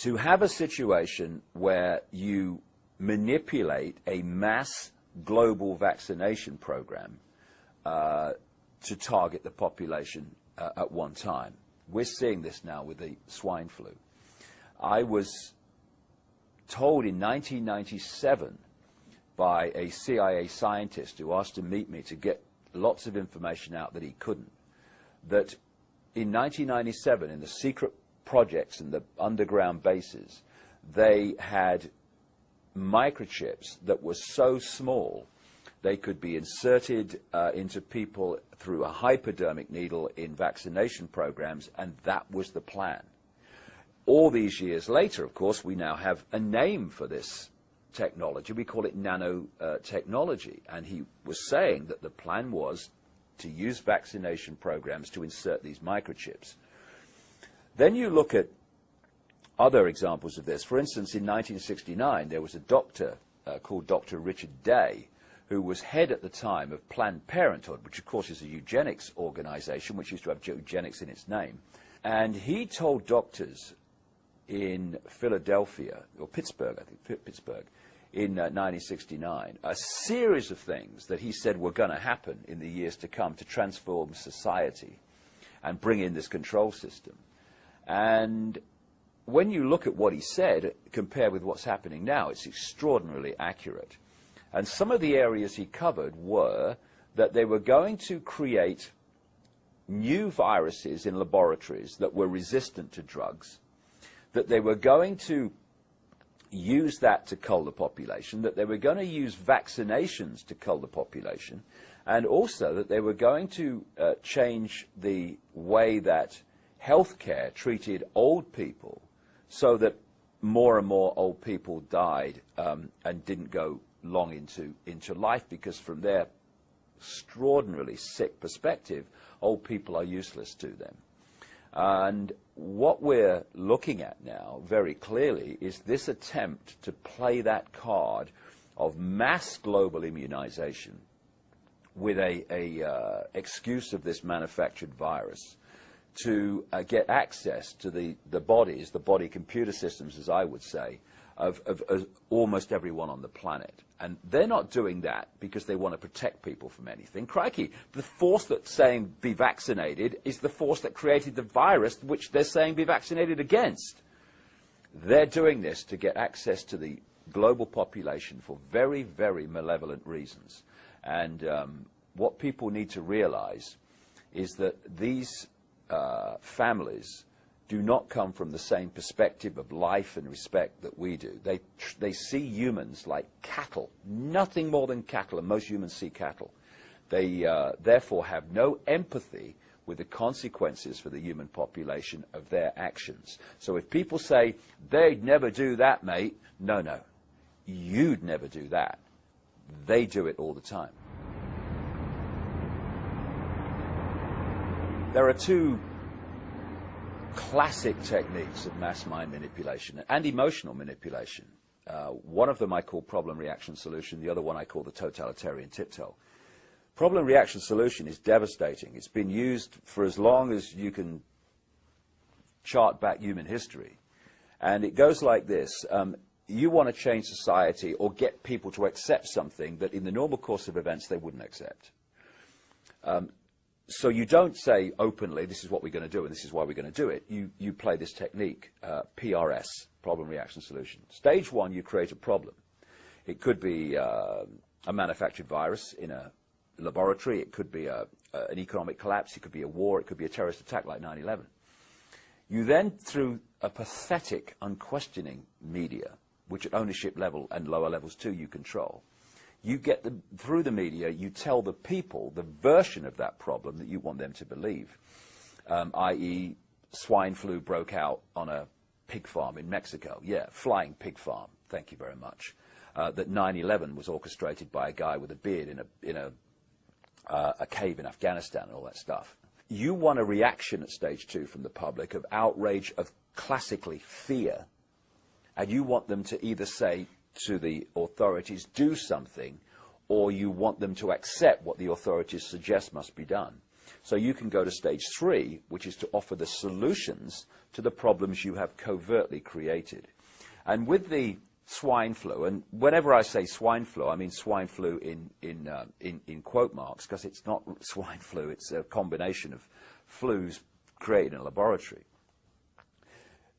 to have a situation where you manipulate a mass global vaccination program to target the population at one time. We're seeing this now with the swine flu. I was told in 1997 by a CIA scientist who asked to meet me to get lots of information out that he couldn't, that in 1997, in the secret projects and the underground bases, they had microchips that were so small they could be inserted into people through a hypodermic needle in vaccination programs, and that was the plan. All these years later, of course, we now have a name for this technology. We call it nanotechnology. And he was saying that the plan was to use vaccination programs to insert these microchips. Then you look at other examples of this. For instance, in 1969, there was a doctor called Dr. Richard Day, who was head at the time of Planned Parenthood, which of course is a eugenics organization, which used to have eugenics in its name. And he told doctors in Philadelphia, or Pittsburgh, I think, Pittsburgh, in 1969, a series of things that he said were going to happen in the years to come to transform society and bring in this control system. And when you look at what he said, compared with what's happening now, it's extraordinarily accurate. And some of the areas he covered were that they were going to create new viruses in laboratories that were resistant to drugs, that they were going to use that to cull the population, that they were going to use vaccinations to cull the population, and also that they were going to change the way that healthcare treated old people so that more and more old people died and didn't go long into life, because from their extraordinarily sick perspective, old people are useless to them. And what we're looking at now very clearly is this attempt to play that card of mass global immunization with a excuse of this manufactured virus to get access to the bodies, the body computer systems, as I would say, of almost everyone on the planet. And they're not doing that because they want to protect people from anything. Crikey, the force that's saying be vaccinated is the force that created the virus which they're saying be vaccinated against. They're doing this to get access to the global population for very, very malevolent reasons. And what people need to realize is that these families do not come from the same perspective of life and respect that we do. They see humans like cattle, nothing more than cattle, and most humans see cattle. They therefore have no empathy with the consequences for the human population of their actions. So if people say, they'd never do that, mate, no, no, you'd never do that. They do it all the time. There are two classic techniques of mass mind manipulation and emotional manipulation. One of them I call problem, reaction, solution. The other one I call the totalitarian tiptoe. Problem, reaction, solution is devastating. It's been used for as long as you can chart back human history. And it goes like this. You want to change society or get people to accept something that in the normal course of events they wouldn't accept. So you don't say openly, this is what we're going to do and this is why we're going to do it. You play this technique, PRS, problem, reaction, solution. Stage one, you create a problem. It could be a manufactured virus in a laboratory. It could be an economic collapse. It could be a war. It could be a terrorist attack like 9/11. You then, through a pathetic, unquestioning media, which at ownership level and lower levels too you control, you get through the media, you tell the people the version of that problem that you want them to believe, i.e. swine flu broke out on a pig farm in Mexico. Yeah, flying pig farm, thank you very much. That 9/11 was orchestrated by a guy with a beard in a cave in Afghanistan and all that stuff. You want a reaction at stage two from the public of outrage, of classically fear, and you want them to either say to the authorities, do something, or you want them to accept what the authorities suggest must be done. So you can go to stage 3, which is to offer the solutions to the problems you have covertly created. And with the swine flu, and whenever I say swine flu, I mean swine flu in quote marks, because it's not swine flu, it's a combination of flus created in a laboratory.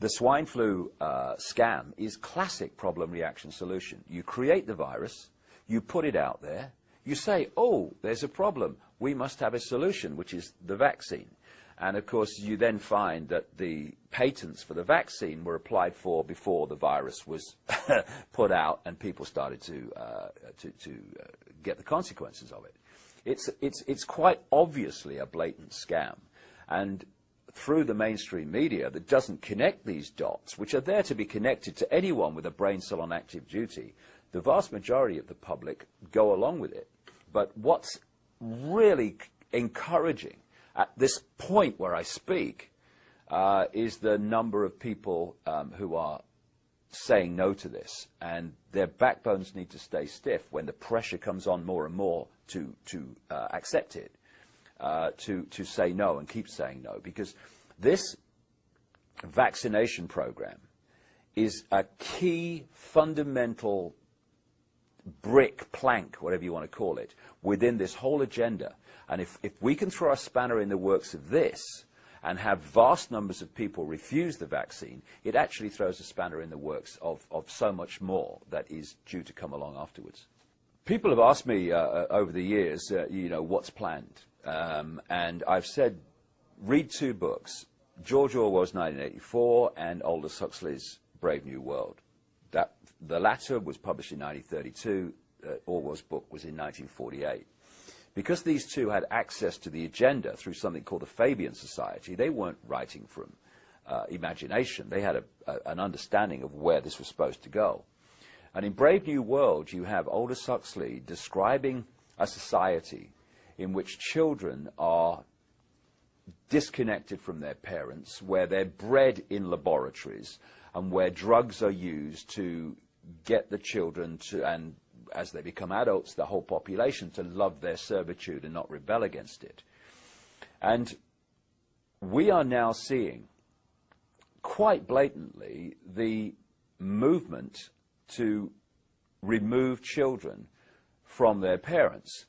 The swine flu scam is classic problem reaction solution. You create the virus, you put it out there, you say, oh, there's a problem, we must have a solution, which is the vaccine. And of course, you then find that the patents for the vaccine were applied for before the virus was put out, and people started to get the consequences of it. It's quite obviously a blatant scam, and through the mainstream media that doesn't connect these dots, which are there to be connected to anyone with a brain cell on active duty, the vast majority of the public go along with it. But what's really encouraging at this point where I speak is the number of people who are saying no to this, and their backbones need to stay stiff when the pressure comes on more and more to accept it, to say no and keep saying no, because this vaccination program is a key fundamental brick, plank, whatever you want to call it, within this whole agenda. And if we can throw a spanner in the works of this and have vast numbers of people refuse the vaccine, it actually throws a spanner in the works of so much more that is due to come along afterwards. People have asked me over the years, you know, what's planned? And I've said, read 2 books, George Orwell's 1984 and Aldous Huxley's Brave New World. The latter was published in 1932, Orwell's book was in 1948. Because these two had access to the agenda through something called the Fabian Society, they weren't writing from imagination. They had an understanding of where this was supposed to go. And in Brave New World, you have Aldous Huxley describing a society in which children are disconnected from their parents, where they're bred in laboratories, and where drugs are used to get the children to, and as they become adults, the whole population, to love their servitude and not rebel against it. And we are now seeing quite blatantly the movement to remove children from their parents.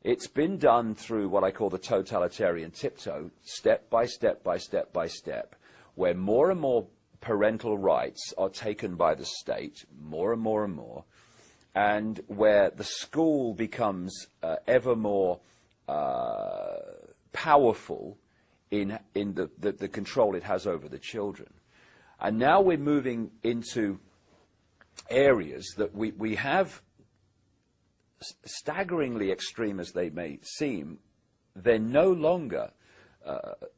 It's been done through what I call the totalitarian tiptoe, step by step by step by step, where more and more parental rights are taken by the state, more and more and more, and where the school becomes ever more powerful in the control it has over the children. And now we're moving into areas that we have, staggeringly extreme as they may seem, they're no longer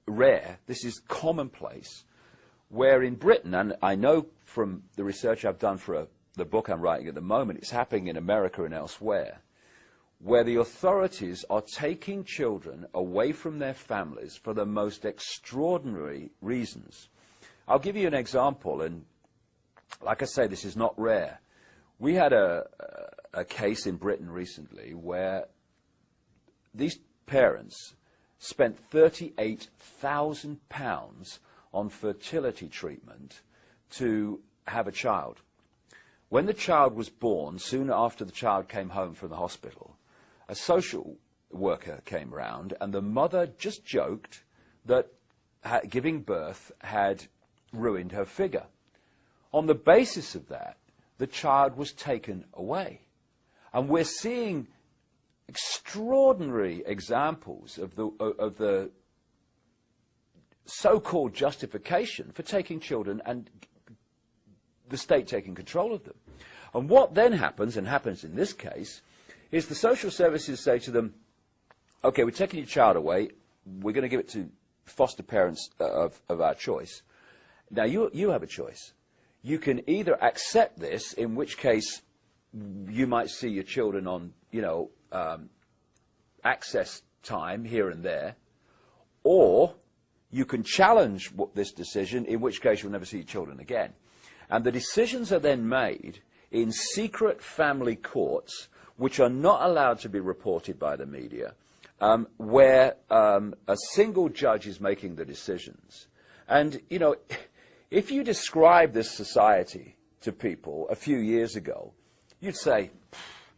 rare. This is commonplace. Where in Britain, and I know from the research I've done for the book I'm writing at the moment, it's happening in America and elsewhere, where the authorities are taking children away from their families for the most extraordinary reasons. I'll give you an example, and like I say, this is not rare. We had a case in Britain recently where these parents spent £38,000 on fertility treatment to have a child. When the child was born, soon after the child came home from the hospital, a social worker came round, and the mother just joked that giving birth had ruined her figure. On the basis of that, the child was taken away. And we're seeing extraordinary examples of the so-called justification for taking children and the state taking control of them. And what then happens, and happens in this case, is the social services say to them, okay, we're taking your child away, we're going to give it to foster parents of our choice. Now you have a choice. You can either accept this, in which case you might see your children on, you know, access time here and there, or you can challenge this decision, in which case you'll never see your children again. And the decisions are then made in secret family courts, which are not allowed to be reported by the media, where a single judge is making the decisions. And, you know, if you describe this society to people a few years ago, you'd say,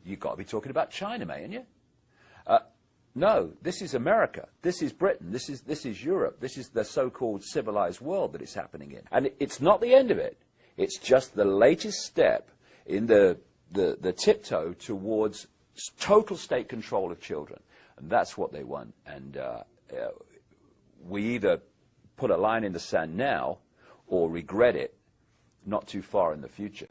you've got to be talking about China, mate, ain't you? No, this is America, this is Britain, this is Europe, this is the so-called civilized world that it's happening in. And it's not the end of it, it's just the latest step in the tiptoe towards total state control of children. And that's what they want. And we either put a line in the sand now or regret it not too far in the future.